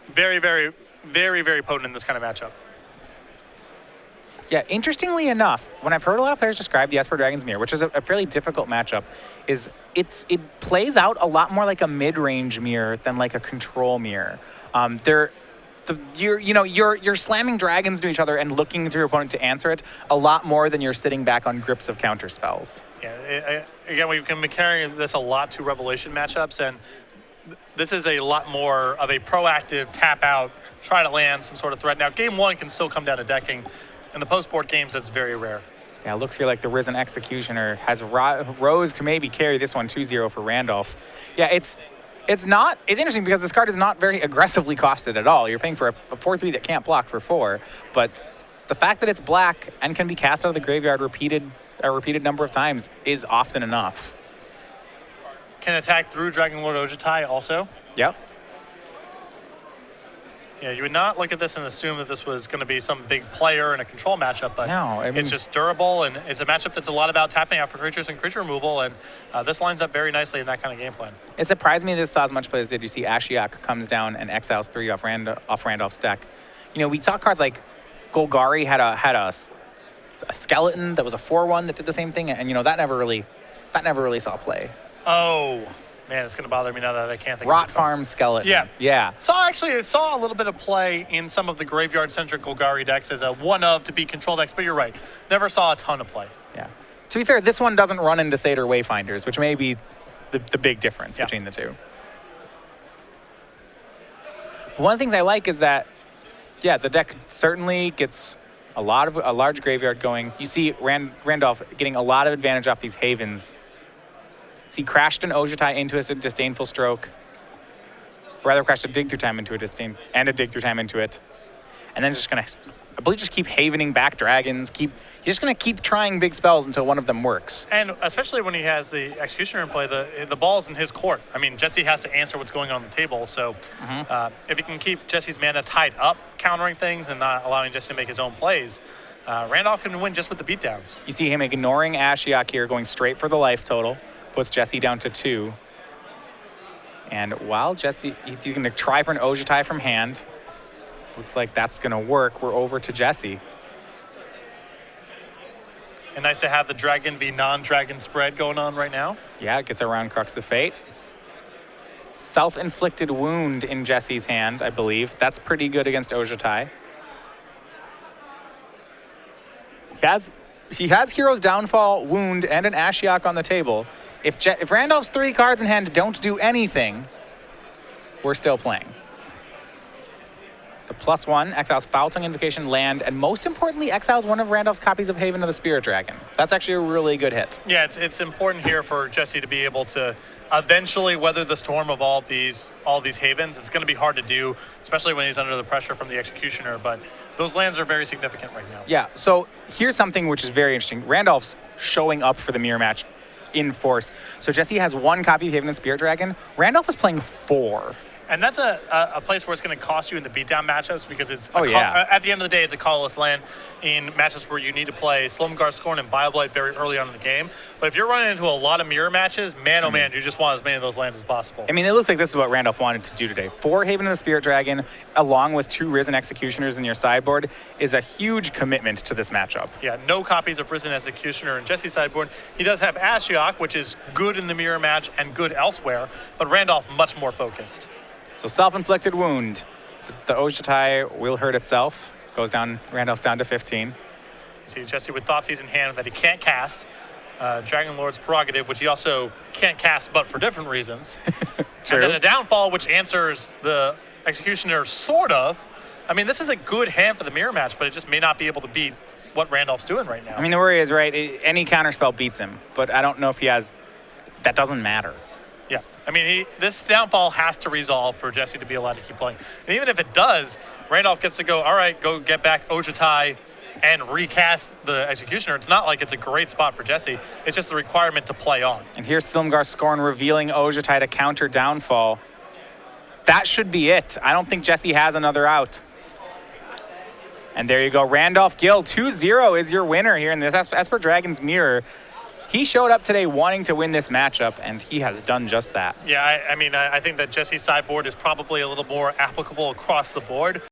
very, very, very, very potent in this kind of matchup. Yeah, interestingly enough, when I've heard a lot of players describe the Esper Dragon's Mirror, which is a fairly difficult matchup, is it plays out a lot more like a mid-range mirror than like a control mirror. You're slamming dragons to each other and looking to your opponent to answer it a lot more than you're sitting back on grips of counter spells. Yeah, again, we've been carrying this a lot to Revelation matchups, and this is a lot more of a proactive tap out, try to land some sort of threat. Now, game one can still come down to decking. In the post-board games, that's very rare. Yeah, it looks here like the Risen Executioner has rose to maybe carry this one 2-0 for Randolph. Yeah, it's interesting because this card is not very aggressively costed at all. You're paying for a 4/3 that can't block for 4, but the fact that it's black and can be cast out of the graveyard a repeated number of times is often enough. Can attack through Dragon Lord Ojutai also. Yep. Yeah, you would not look at this and assume that this was going to be some big player in a control matchup, but no, I mean, it's just durable, and it's a matchup that's a lot about tapping out for creatures and creature removal, and this lines up very nicely in that kind of game plan. It surprised me this saw as much play as did. You see Ashiok comes down and exiles 3 off Randolph's deck. You know, we saw cards like Golgari had a skeleton that was a 4/1 that did the same thing, and you know that never really saw play. Oh. Man, it's going to bother me now that I can't think Rot of Farm Skeleton. Yeah. Yeah. I saw a little bit of play in some of the graveyard-centric Golgari decks as a one-of to be control decks, but you're right. Never saw a ton of play. Yeah. To be fair, this one doesn't run into Satyr Wayfinders, which may be the big difference between the two. But one of the things I like is that, yeah, the deck certainly gets a large graveyard going. You see Randolph getting a lot of advantage off these Havens. He crashed an Ojutai into a Disdainful Stroke. Rather, crashed a Dig Through Time into a Dig Through Time into it. And then it's just going to, I believe, just keep havening back dragons. You're just going to keep trying big spells until one of them works. And especially when he has the Executioner in play, the ball's in his court. I mean, Jesse has to answer what's going on the table. So if he can keep Jesse's mana tied up, countering things and not allowing Jesse to make his own plays, Randolph can win just with the beatdowns. You see him ignoring Ashiok here, going straight for the life total. Puts Jesse down to 2. And while Jesse, he's going to try for an Ojutai from hand. Looks like that's going to work. We're over to Jesse. And nice to have the Dragon v non-Dragon spread going on right now. Yeah, it gets around Crux of Fate. Self-inflicted wound in Jesse's hand, I believe. That's pretty good against Ojutai. He has Hero's Downfall, Wound, and an Ashiok on the table. If Randolph's 3 cards in hand don't do anything, we're still playing. The +1 exiles Foul Tongue Invocation, land, and most importantly, exiles one of Randolph's copies of Haven of the Spirit Dragon. That's actually a really good hit. Yeah, it's important here for Jesse to be able to eventually weather the storm of all these Havens. It's going to be hard to do, especially when he's under the pressure from the Executioner, but those lands are very significant right now. Yeah, so here's something which is very interesting. Randolph's showing up for the mirror match in force. So Jesse has 1 copy of Haven of the Spirit Dragon. Randolph is playing 4. And that's a place where it's going to cost you in the beatdown matchups because it's at the end of the day, it's a colorless land in matchups where you need to play Slumgar Scorn and Bioblight very early on in the game. But if you're running into a lot of mirror matches, man, oh man, you just want as many of those lands as possible. I mean, it looks like this is what Randolph wanted to do today. 4 Haven of the Spirit Dragon, along with 2 Risen Executioners in your sideboard, is a huge commitment to this matchup. Yeah, no copies of Risen Executioner in Jesse's sideboard. He does have Ashiok, which is good in the mirror match and good elsewhere, but Randolph much more focused. So self-inflicted wound. The Ojutai will hurt itself. Goes down, Randolph's down to 15. You see Jesse with Thoughtseize in hand that he can't cast. Dragon Lord's Prerogative, which he also can't cast, but for different reasons. True. And then a Downfall, which answers the Executioner, sort of. I mean, this is a good hand for the mirror match, but it just may not be able to beat what Randolph's doing right now. I mean, the worry is, right, any counterspell beats him, but I don't know if he has, that doesn't matter. Yeah, I mean, this Downfall has to resolve for Jesse to be allowed to keep playing. And even if it does, Randolph gets to go, all right, go get back Ojutai and recast the Executioner. It's not like it's a great spot for Jesse. It's just the requirement to play on. And here's Silumgar Scorn revealing Ojutai to counter Downfall. That should be it. I don't think Jesse has another out. And there you go. Randolph Gille, 2-0 is your winner here in this Esper Dragon's Mirror. he showed up today wanting to win this matchup, and he has done just that. Yeah, I mean, I think that Jesse's sideboard is probably a little more applicable across the board.